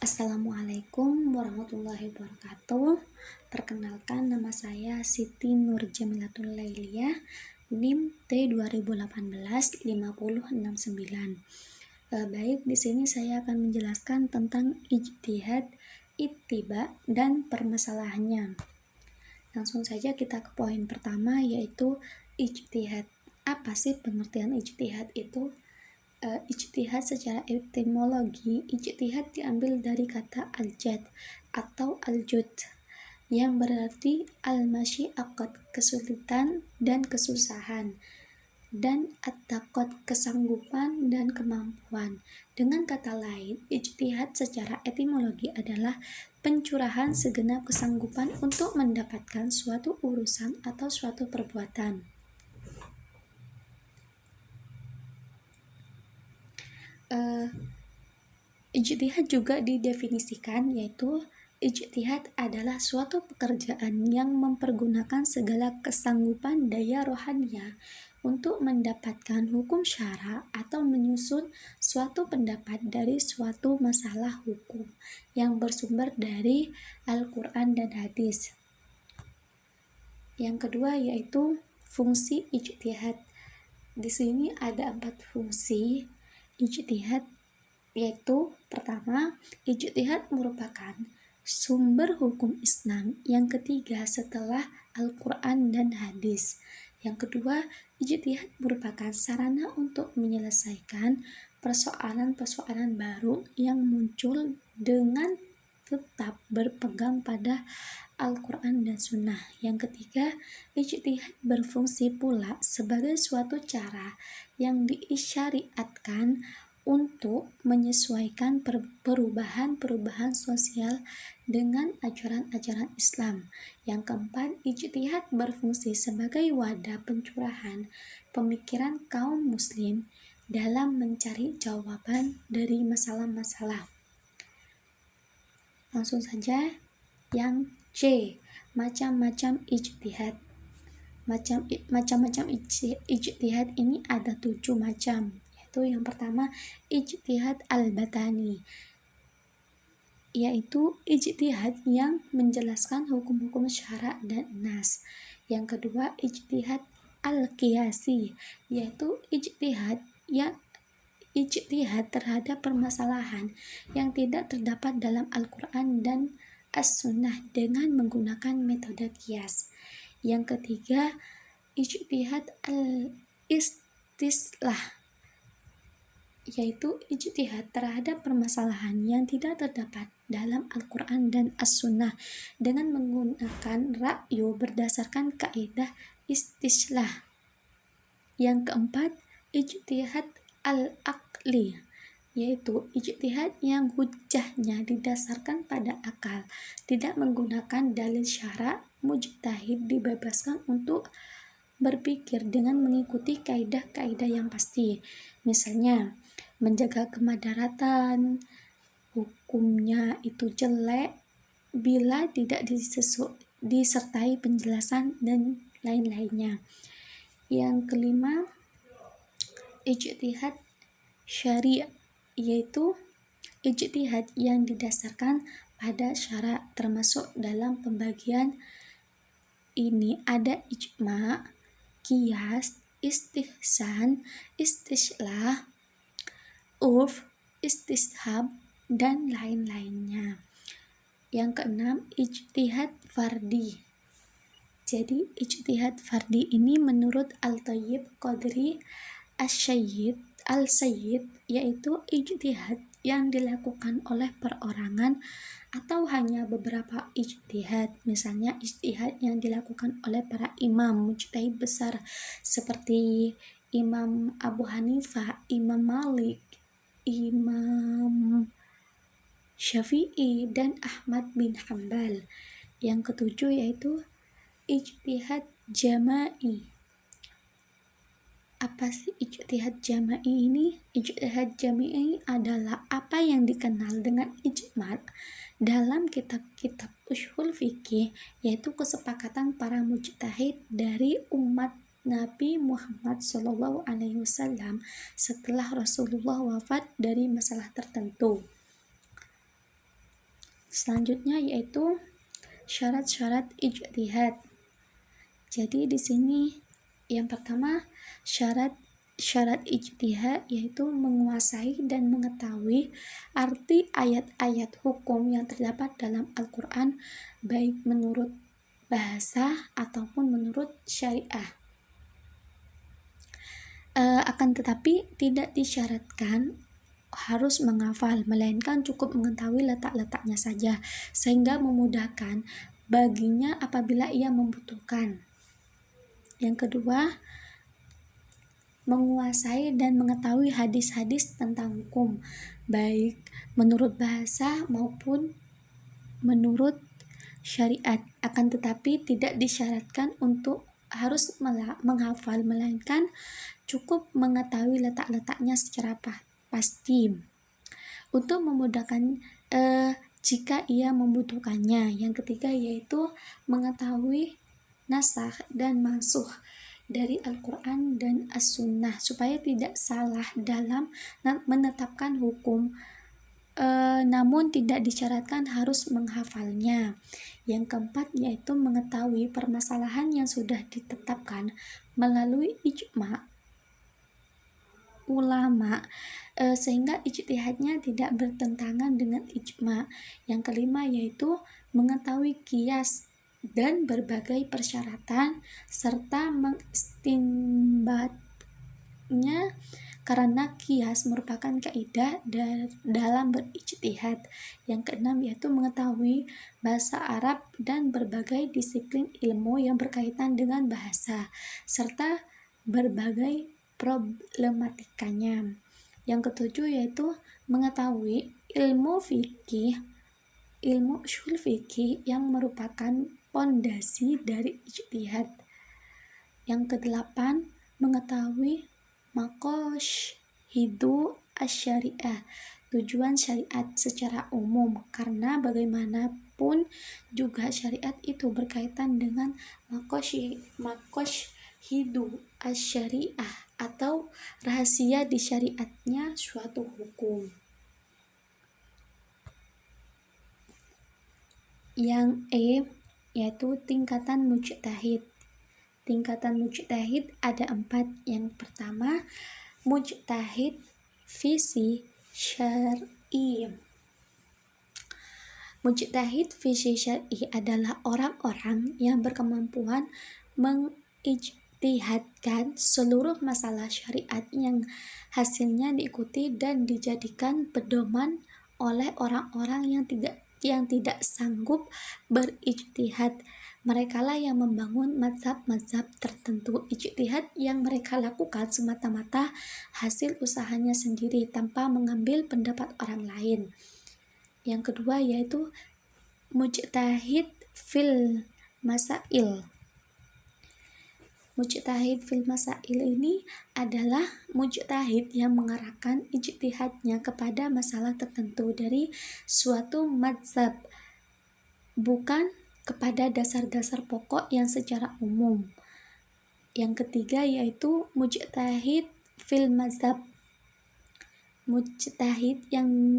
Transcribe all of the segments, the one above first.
Assalamualaikum warahmatullahi wabarakatuh. Perkenalkan, nama saya Siti Nur Jamilatul Lailiyah, NIM T2018 5069. Baik, di sini saya akan menjelaskan tentang ijtihad, ittiba, dan permasalahannya. Langsung saja kita ke poin pertama, yaitu ijtihad. Apa sih pengertian ijtihad itu? Ijtihad secara etimologi, ijtihad diambil dari kata al-jad atau al-jud yang berarti al-masyiaqat, kesulitan dan kesusahan, dan at-taqat, kesanggupan dan kemampuan. Dengan kata lain, ijtihad secara etimologi adalah pencurahan segenap kesanggupan untuk mendapatkan suatu urusan atau suatu perbuatan. Ijtihad juga didefinisikan, yaitu ijtihad adalah suatu pekerjaan yang mempergunakan segala kesanggupan daya rohaninya untuk mendapatkan hukum syara atau menyusun suatu pendapat dari suatu masalah hukum yang bersumber dari Al-Quran dan hadis. Yang kedua yaitu fungsi ijtihad. Di sini ada 4 fungsi ijtihad, yaitu pertama, ijtihad merupakan sumber hukum Islam yang ketiga setelah Al-Quran dan hadis. Yang kedua, ijtihad merupakan sarana untuk menyelesaikan persoalan-persoalan baru yang muncul dengan tetap berpegang pada Al-Quran dan Sunnah. Yang ketiga, ijtihad berfungsi pula sebagai suatu cara yang disyariatkan untuk menyesuaikan perubahan-perubahan sosial dengan ajaran-ajaran Islam. Yang keempat, ijtihad berfungsi sebagai wadah pencurahan pemikiran kaum muslim dalam mencari jawaban dari masalah-masalah. Langsung saja yang C, macam-macam ijtihad. Macam-macam ijtihad ini ada 7 macam. Yang pertama, ijtihad al-batani, yaitu ijtihad yang menjelaskan hukum-hukum syara dan nas. Yang kedua, ijtihad al-qiyasi, yaitu ijtihad terhadap permasalahan yang tidak terdapat dalam Al-Quran dan As-Sunnah dengan menggunakan metode qiyas. Yang ketiga, ijtihad al-istislah, yaitu ijtihad terhadap permasalahan yang tidak terdapat dalam Al-Quran dan As-Sunnah dengan menggunakan ra'yu berdasarkan kaidah istislah. Yang keempat, ijtihad al-aqli, yaitu ijtihad yang hujjahnya didasarkan pada akal, tidak menggunakan dalil syara. Mujtahid dibebaskan untuk berpikir dengan mengikuti kaidah-kaidah yang pasti. Misalnya, menjaga kemadaratan, hukumnya itu jelek bila tidak disertai penjelasan dan lain-lainnya. Yang kelima, ijtihad syari', yaitu ijtihad yang didasarkan pada syara', termasuk dalam pembagian ini ada ijma', qiyas, istihsan, istislah, urf, istishab, dan lain-lainnya. Yang keenam, ijtihad fardi. Jadi ijtihad fardi ini menurut Al-Thayyib Qadri Al-Sayyid, yaitu ijtihad yang dilakukan oleh perorangan atau hanya beberapa ijtihad. Misalnya ijtihad yang dilakukan oleh para imam mujtahid besar seperti Imam Abu Hanifah, Imam Malik, Imam Syafi'i, dan Ahmad bin Hanbal. Yang ketujuh yaitu ijtihad jama'i. Apa sih ijtihad jama'i ini? Ijtihad jama'i adalah apa yang dikenal dengan ijma' dalam kitab-kitab ushul fikih, yaitu kesepakatan para mujtahid dari umat Nabi Muhammad SAW setelah Rasulullah wafat dari masalah tertentu. Selanjutnya yaitu syarat-syarat ijtihad. Jadi di sini yang pertama syarat ijtihad yaitu menguasai dan mengetahui arti ayat-ayat hukum yang terdapat dalam Al-Qur'an baik menurut bahasa ataupun menurut syariah. Akan tetapi tidak disyaratkan harus menghafal, melainkan cukup mengetahui letak-letaknya saja, sehingga memudahkan baginya apabila ia membutuhkan. Yang kedua, menguasai dan mengetahui hadis-hadis tentang hukum, baik menurut bahasa maupun menurut syariat. Akan tetapi tidak disyaratkan untuk harus menghafal, melainkan cukup mengetahui letak-letaknya secara pasti untuk memudahkan jika ia membutuhkannya. Yang ketiga yaitu mengetahui nasakh dan mansukh dari Al-Quran dan As-Sunnah supaya tidak salah dalam menetapkan hukum, namun tidak disyaratkan harus menghafalnya. Yang keempat yaitu mengetahui permasalahan yang sudah ditetapkan melalui ijma' ulama, sehingga ijtihadnya tidak bertentangan dengan ijma'. Yang kelima yaitu mengetahui qiyas dan berbagai persyaratan serta mengistinbatnya, karena qiyas merupakan kaidah dalam berijtihad. Yang keenam yaitu mengetahui bahasa Arab dan berbagai disiplin ilmu yang berkaitan dengan bahasa serta berbagai problematikanya. Yang ketujuh yaitu mengetahui ilmu ushul fikih yang merupakan pondasi dari ijtihad. Yang kedelapan, mengetahui maqasidhu asy-syariah, tujuan syariat secara umum, karena bagaimanapun juga syariat itu berkaitan dengan maqasidhu asy-syariah atau rahasia di syariatnya suatu hukum. Yang yaitu tingkatan mujtahid. Tingkatan mujtahid ada 4. Yang pertama, mujtahid fisi syar'i. Mujtahid fisi syar'i adalah orang-orang yang berkemampuan mengijtihadkan seluruh masalah syariat yang hasilnya diikuti dan dijadikan pedoman oleh orang-orang yang tidak sanggup berijtihad. Merekalah yang membangun mazhab-mazhab tertentu. Ijtihad yang mereka lakukan semata-mata hasil usahanya sendiri tanpa mengambil pendapat orang lain. Yang kedua yaitu mujtahid fil masail. Mujtahid fil masail ini adalah mujtahid yang mengarahkan ijtihadnya kepada masalah tertentu dari suatu mazhab, bukan kepada dasar-dasar pokok yang secara umum. Yang ketiga yaitu mujtahid fil mazhab. Mujtahid yang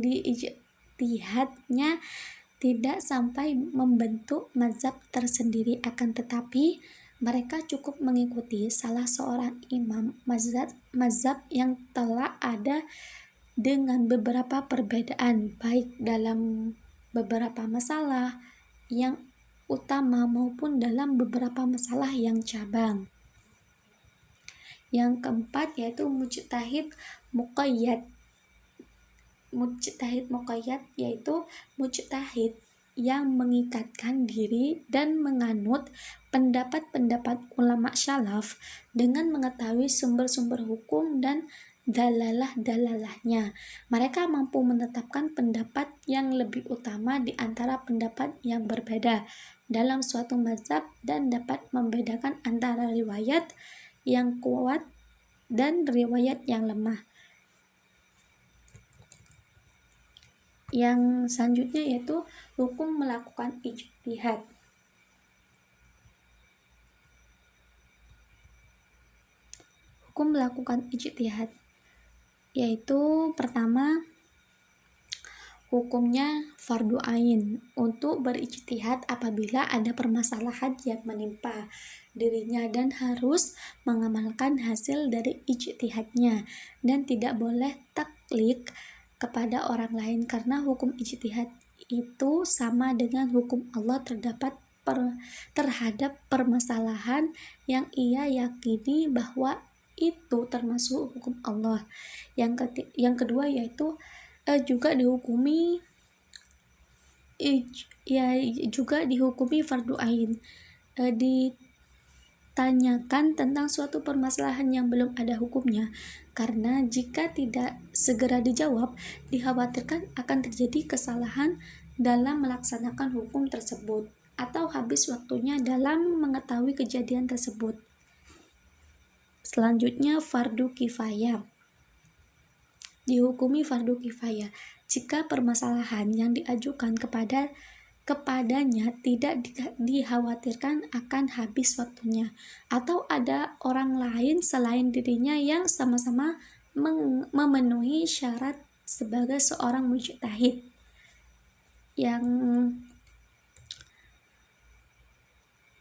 diijtihadnya tidak sampai membentuk mazhab tersendiri, akan tetapi mereka cukup mengikuti salah seorang imam mazhab yang telah ada dengan beberapa perbedaan baik dalam beberapa masalah yang utama maupun dalam beberapa masalah yang cabang. Yang keempat yaitu mujtahid muqayyad. Mujtahid muqayyad yaitu mujtahid yang mengikatkan diri dan menganut pendapat-pendapat ulama syalaf dengan mengetahui sumber-sumber hukum dan dalalah-dalalahnya. Mereka mampu menetapkan pendapat yang lebih utama di antara pendapat yang berbeda dalam suatu mazhab dan dapat membedakan antara riwayat yang kuat dan riwayat yang lemah. Yang selanjutnya yaitu hukum melakukan ijtihad. Hukum melakukan ijtihad yaitu pertama, hukumnya fardu ain untuk berijtihad apabila ada permasalahan yang menimpa dirinya dan harus mengamalkan hasil dari ijtihadnya, dan tidak boleh taklid kepada orang lain karena hukum ijtihad itu sama dengan hukum Allah terhadap permasalahan yang ia yakini bahwa itu termasuk hukum Allah. Yang kedua yaitu juga dihukumi fardu ain. Ditanyakan tentang suatu permasalahan yang belum ada hukumnya, karena jika tidak segera dijawab, dikhawatirkan akan terjadi kesalahan dalam melaksanakan hukum tersebut atau habis waktunya dalam mengetahui kejadian tersebut. Selanjutnya, fardu kifayah. Dihukumi fardu kifayah jika permasalahan yang diajukan kepadanya tidak dikhawatirkan akan habis waktunya, atau ada orang lain selain dirinya yang sama-sama memenuhi syarat sebagai seorang mujtahid. Yang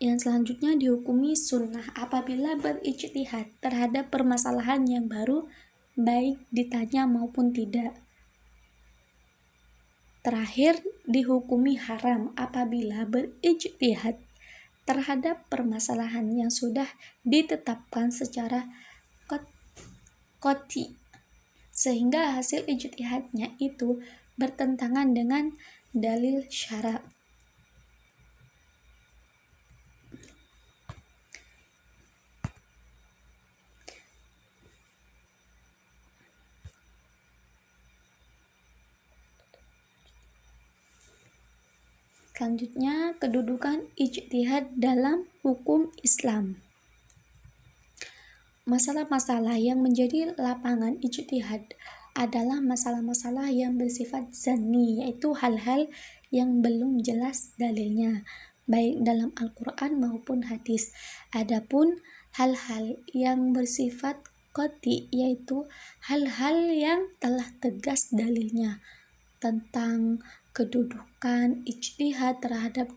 selanjutnya dihukumi sunnah apabila berijtihad terhadap permasalahan yang baru, baik ditanya maupun tidak. Terakhir, dihukumi haram apabila berijtihad terhadap permasalahan yang sudah ditetapkan secara qat'i, sehingga hasil ijtihadnya itu bertentangan dengan dalil syara'. Selanjutnya, kedudukan ijtihad dalam hukum Islam. Masalah-masalah yang menjadi lapangan ijtihad adalah masalah-masalah yang bersifat zanni, yaitu hal-hal yang belum jelas dalilnya, baik dalam Al-Quran maupun hadis. Adapun hal-hal yang bersifat qat'i, yaitu hal-hal yang telah tegas dalilnya tentang kedudukan ijtihad terhadap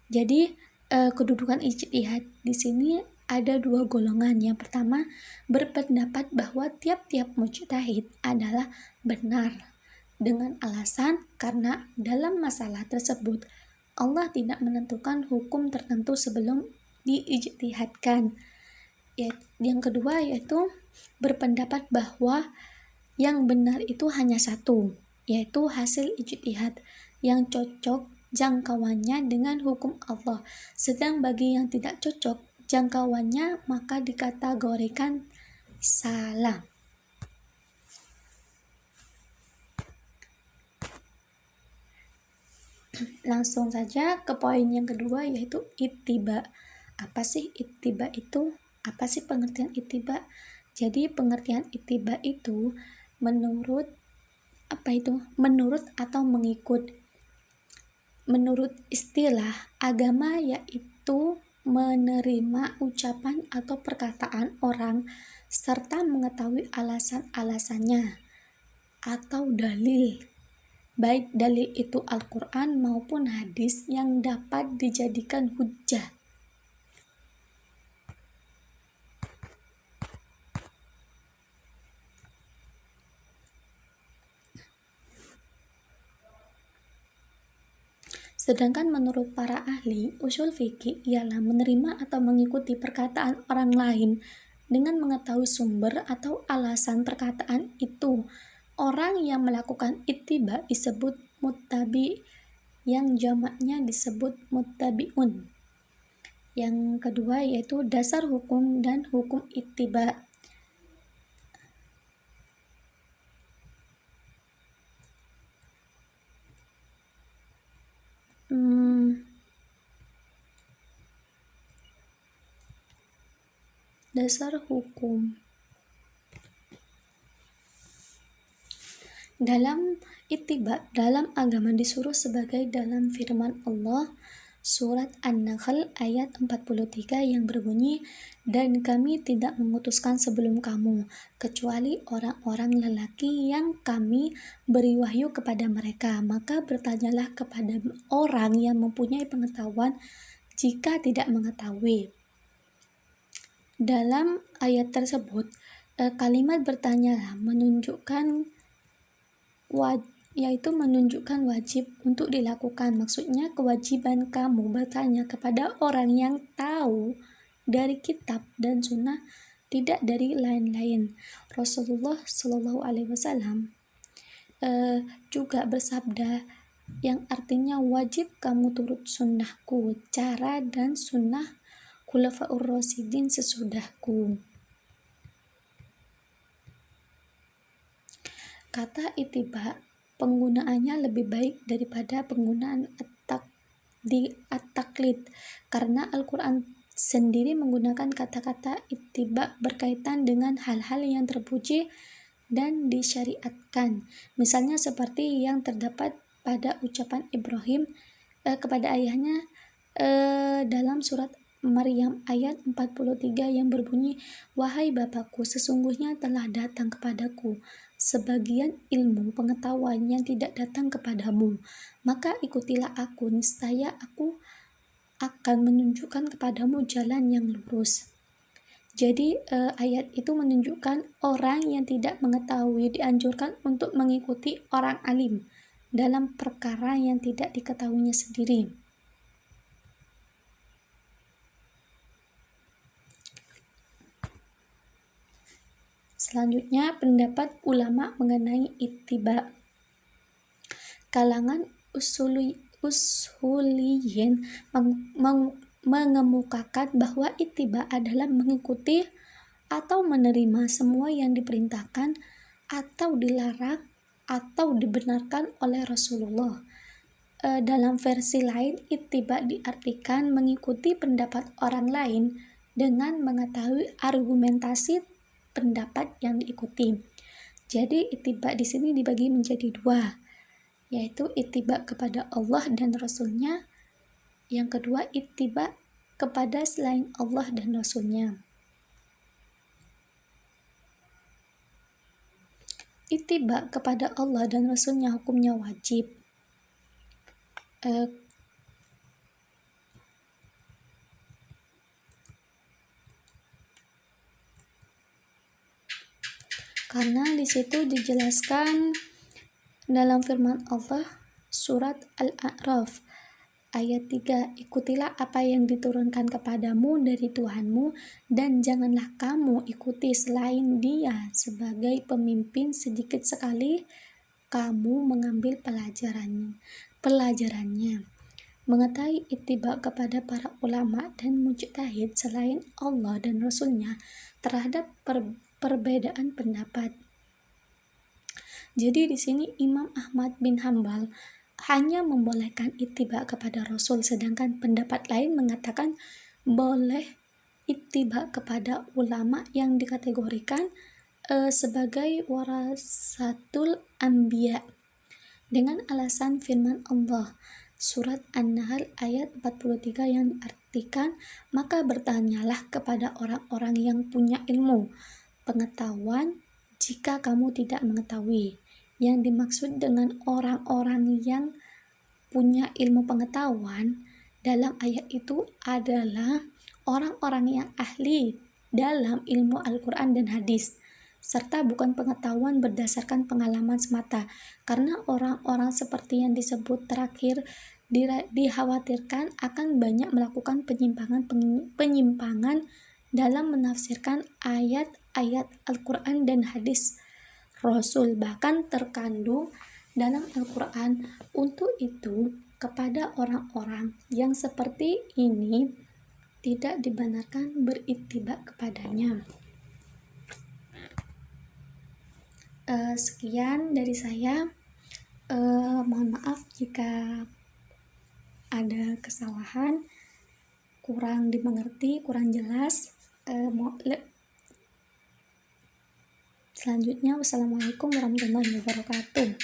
Jadi kedudukan ijtihad di sini ada dua golongan. Yang pertama, berpendapat bahwa tiap-tiap mujtahid adalah benar dengan alasan karena dalam masalah tersebut Allah tidak menentukan hukum tertentu sebelum diijtihadkan. Yang kedua yaitu berpendapat bahwa yang benar itu hanya satu, yaitu hasil ijtihad yang cocok jangkauannya dengan hukum Allah. Sedang bagi yang tidak cocok jangkauannya, maka dikategorikan salah. Langsung saja ke poin yang kedua, yaitu ittiba. Apa sih ittiba itu? Apa sih pengertian ittiba? Jadi pengertian ittiba itu menurut atau mengikut. Menurut istilah agama yaitu menerima ucapan atau perkataan orang serta mengetahui alasan-alasannya atau dalil, baik dalil itu Al-Quran maupun hadis yang dapat dijadikan hujjah. Sedangkan menurut para ahli usul fikih ialah menerima atau mengikuti perkataan orang lain dengan mengetahui sumber atau alasan perkataan itu. Orang yang melakukan ittiba disebut muttabi, yang jamaknya disebut muttabi'un. Yang kedua yaitu dasar hukum dan hukum ittiba. Dasar hukum. Dalam ittiba dalam agama disuruh sebagai dalam firman Allah, surat An-Nahl ayat 43 yang berbunyi, dan kami tidak mengutuskan sebelum kamu, kecuali orang-orang lelaki yang kami beri wahyu kepada mereka. Maka bertanyalah kepada orang yang mempunyai pengetahuan jika tidak mengetahui. Dalam ayat tersebut, kalimat bertanyalah yaitu menunjukkan wajib untuk dilakukan. Maksudnya kewajiban kamu bertanya kepada orang yang tahu dari kitab dan sunnah, tidak dari lain-lain. Rasulullah Shallallahu Alaihi Wasallam juga bersabda yang artinya wajib kamu turut sunnahku, cara dan sunnah Khulafaur Rasyidin sesudahku. Kata ittiba penggunaannya lebih baik daripada penggunaan at-taqlid, karena Al-Quran sendiri menggunakan kata-kata ittiba berkaitan dengan hal-hal yang terpuji dan disyariatkan. Misalnya seperti yang terdapat pada ucapan Ibrahim kepada ayahnya dalam surat Maryam ayat 43 yang berbunyi, wahai Bapakku, sesungguhnya telah datang kepadaku sebagian ilmu pengetahuan yang tidak datang kepadamu, maka ikutilah aku, niscaya aku akan menunjukkan kepadamu jalan yang lurus. Jadi ayat itu menunjukkan orang yang tidak mengetahui dianjurkan untuk mengikuti orang alim dalam perkara yang tidak diketahuinya sendiri. Selanjutnya, pendapat ulama mengenai ittiba. Kalangan usuliyin mengemukakan bahwa ittiba adalah mengikuti atau menerima semua yang diperintahkan atau dilarang atau dibenarkan oleh Rasulullah. Dalam versi lain, ittiba diartikan mengikuti pendapat orang lain dengan mengetahui argumentasi pendapat yang diikuti. Jadi ittiba di sini dibagi menjadi dua, yaitu ittiba kepada Allah dan Rasulnya. Yang kedua, ittiba kepada selain Allah dan Rasulnya. Ittiba kepada Allah dan Rasulnya hukumnya wajib. Karena di situ dijelaskan dalam firman Allah surat Al-A'raf ayat 3, ikutilah apa yang diturunkan kepadamu dari Tuhanmu dan janganlah kamu ikuti selain Dia sebagai pemimpin, sedikit sekali kamu mengambil pelajarannya. Mengetahui ittiba kepada para ulama dan mujtahid selain Allah dan Rasulnya terhadap perbedaan pendapat. Jadi di sini Imam Ahmad bin Hambal hanya membolehkan ittiba kepada Rasul, sedangkan pendapat lain mengatakan boleh ittiba kepada ulama yang dikategorikan sebagai warasatul anbiya dengan alasan firman Allah surat An-Nahl ayat 43 yang artikan, maka bertanyalah kepada orang-orang yang punya ilmu pengetahuan jika kamu tidak mengetahui. Yang dimaksud dengan orang-orang yang punya ilmu pengetahuan dalam ayat itu adalah orang-orang yang ahli dalam ilmu Al-Quran dan hadis, serta bukan pengetahuan berdasarkan pengalaman semata, karena orang-orang seperti yang disebut terakhir dikhawatirkan akan banyak melakukan penyimpangan dalam menafsirkan ayat-ayat Al-Quran dan hadis Rasul. Bahkan terkandung dalam Al-Quran untuk itu kepada orang-orang yang seperti ini tidak dibenarkan berittiba kepadanya. Sekian dari saya. Mohon maaf jika ada kesalahan, kurang dimengerti, kurang jelas. Selanjutnya, wassalamualaikum warahmatullahi wabarakatuh.